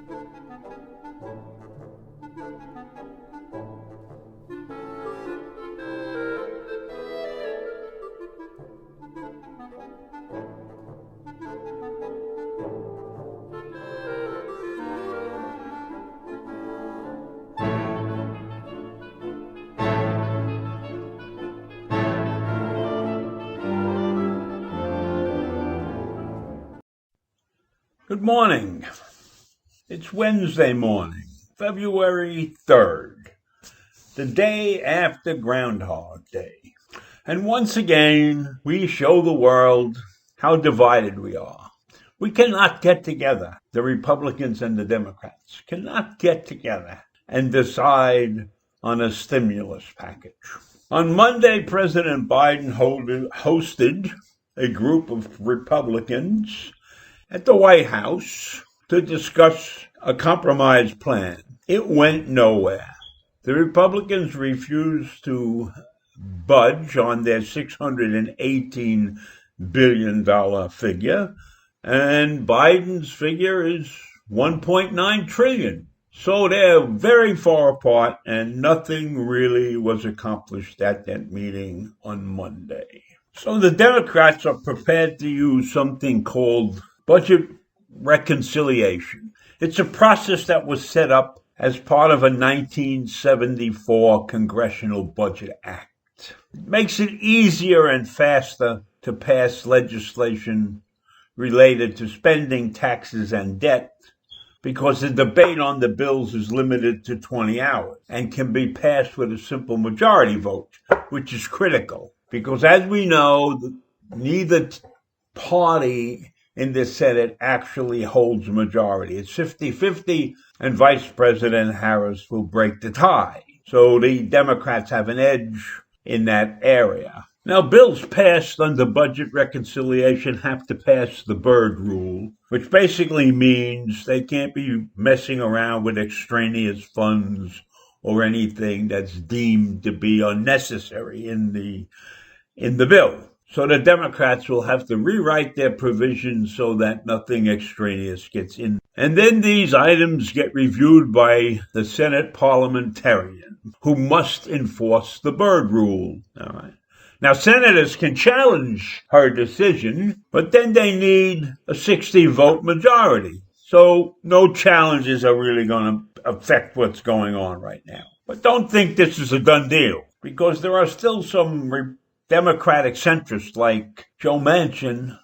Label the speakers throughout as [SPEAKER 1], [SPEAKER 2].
[SPEAKER 1] Good morning. It's Wednesday morning, February 3rd, the day after Groundhog Day. And once again, we show the world how divided we are. We cannot get together. The Republicans and the Democrats cannot get together and decide on a stimulus package. On Monday, President Biden hosted a group of Republicans at the White House to discuss a compromise plan. It went nowhere. The Republicans refused to budge on their $618 billion figure, and Biden's figure is $1.9 trillion. So they're very far apart, and nothing really was accomplished at that meeting on Monday. So the Democrats are prepared to use something called budget reconciliation. It's a process that was set up as part of a 1974 Congressional Budget Act. It makes it easier and faster to pass legislation related to spending, taxes, and debt because the debate on the bills is limited to 20 hours and can be passed with a simple majority vote, which is critical because, as we know, neither party in the Senate actually holds a majority. It's 50-50, and Vice President Harris will break the tie. So the Democrats have an edge in that area. Now, bills passed under budget reconciliation have to pass the Byrd Rule, which basically means they can't be messing around with extraneous funds or anything that's deemed to be unnecessary in the bill. So the Democrats will have to rewrite their provisions so that nothing extraneous gets in. And then these items get reviewed by the Senate parliamentarian, who must enforce the Byrd Rule. All right. Now, senators can challenge her decision, but then they need a 60-vote majority. So no challenges are really going to affect what's going on right now. But don't think this is a done deal, because there are still some Democratic centrists like Joe Manchin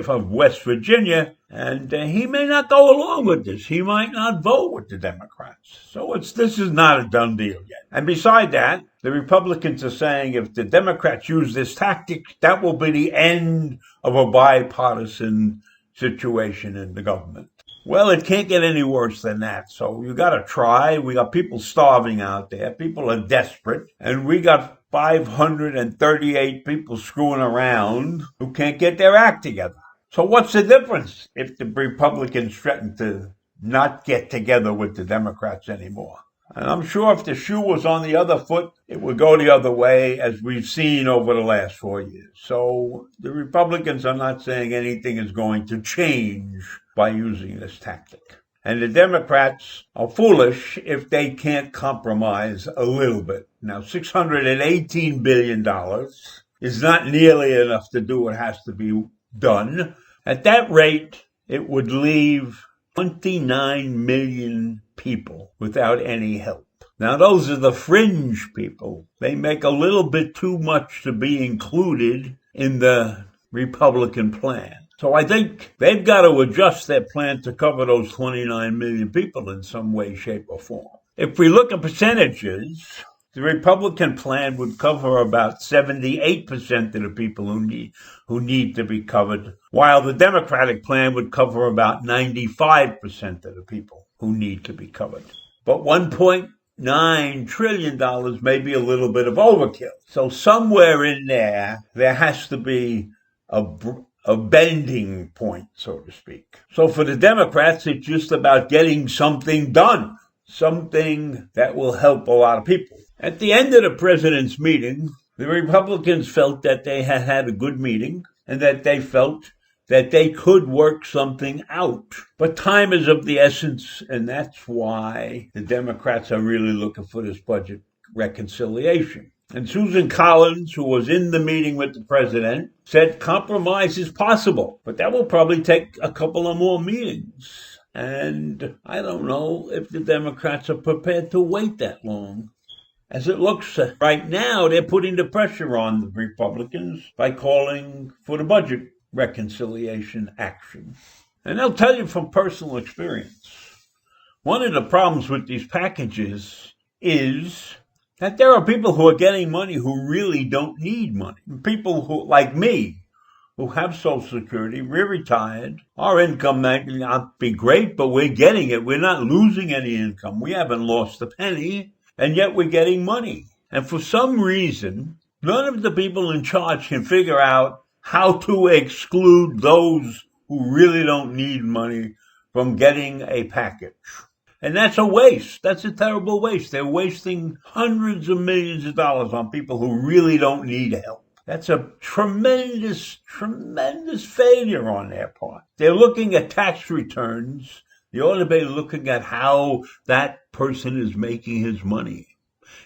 [SPEAKER 1] of West Virginia, and he may not go along with this. He might not vote with the Democrats. So this is not a done deal yet. And beside that, the Republicans are saying if the Democrats use this tactic, that will be the end of a bipartisan situation in the government. Well, it can't get any worse than that. So you got to try. We got people starving out there. People are desperate. And we got 538 people screwing around who can't get their act together. So what's the difference if the Republicans threaten to not get together with the Democrats anymore? And I'm sure if the shoe was on the other foot, it would go the other way, as we've seen over the last 4 years. So the Republicans are not saying anything is going to change by using this tactic. And the Democrats are foolish if they can't compromise a little bit. Now, $618 billion is not nearly enough to do what has to be done. At that rate, it would leave 29 million people without any help. Now, those are the fringe people. They make a little bit too much to be included in the Republican plan. So I think they've got to adjust their plan to cover those 29 million people in some way, shape, or form. If we look at percentages, the Republican plan would cover about 78% of the people who need to be covered, while the Democratic plan would cover about 95% of the people who need to be covered. But $1.9 trillion may be a little bit of overkill. So somewhere in there has to be a bending point, so to speak. So for the Democrats, it's just about getting something done, something that will help a lot of people. At the end of the president's meeting, the Republicans felt that they had had a good meeting and that they felt that they could work something out. But time is of the essence, and that's why the Democrats are really looking for this budget reconciliation. And Susan Collins, who was in the meeting with the president, said compromise is possible, but that will probably take a couple of more meetings. And I don't know if the Democrats are prepared to wait that long. As it looks right now, they're putting the pressure on the Republicans by calling for the budget reconciliation action. And I'll tell you from personal experience, one of the problems with these packages is that there are people who are getting money who really don't need money. People who, like me, who have Social Security, we're retired. Our income might not be great, but we're getting it. We're not losing any income. We haven't lost a penny, and yet we're getting money. And for some reason, none of the people in charge can figure out how to exclude those who really don't need money from getting a package. And that's a waste. That's a terrible waste. They're wasting hundreds of millions of dollars on people who really don't need help. That's a tremendous, tremendous failure on their part. They're looking at tax returns. You ought to be looking at how that person is making his money.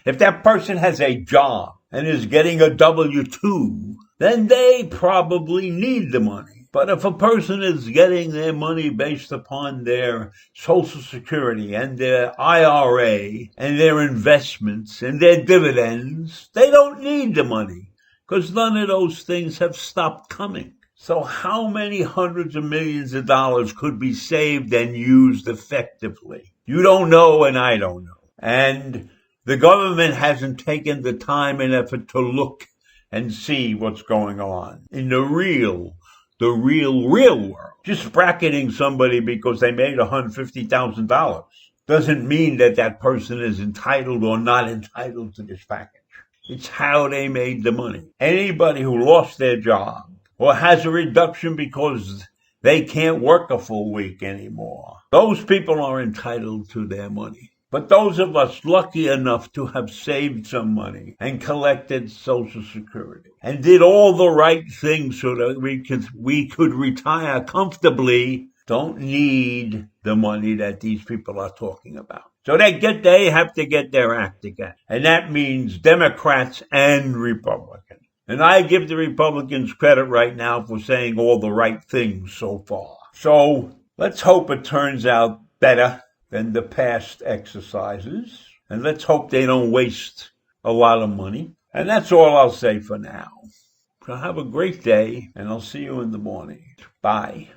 [SPEAKER 1] If that person has a job and is getting a W-2, then they probably need the money. But if a person is getting their money based upon their Social Security and their IRA and their investments and their dividends, they don't need the money because none of those things have stopped coming. So how many hundreds of millions of dollars could be saved and used effectively? You don't know and I don't know. And the government hasn't taken the time and effort to look and see what's going on in the real world. Just bracketing somebody because they made $150,000 doesn't mean that that person is entitled or not entitled to this package. It's how they made the money. Anybody who lost their job or has a reduction because they can't work a full week anymore, those people are entitled to their money. But those of us lucky enough to have saved some money and collected Social Security and did all the right things so that we could retire comfortably don't need the money that these people are talking about. So they have to get their act together. And that means Democrats and Republicans. And I give the Republicans credit right now for saying all the right things so far. So let's hope it turns out better than the past exercises. And let's hope they don't waste a lot of money. And that's all I'll say for now. So have a great day, and I'll see you in the morning. Bye.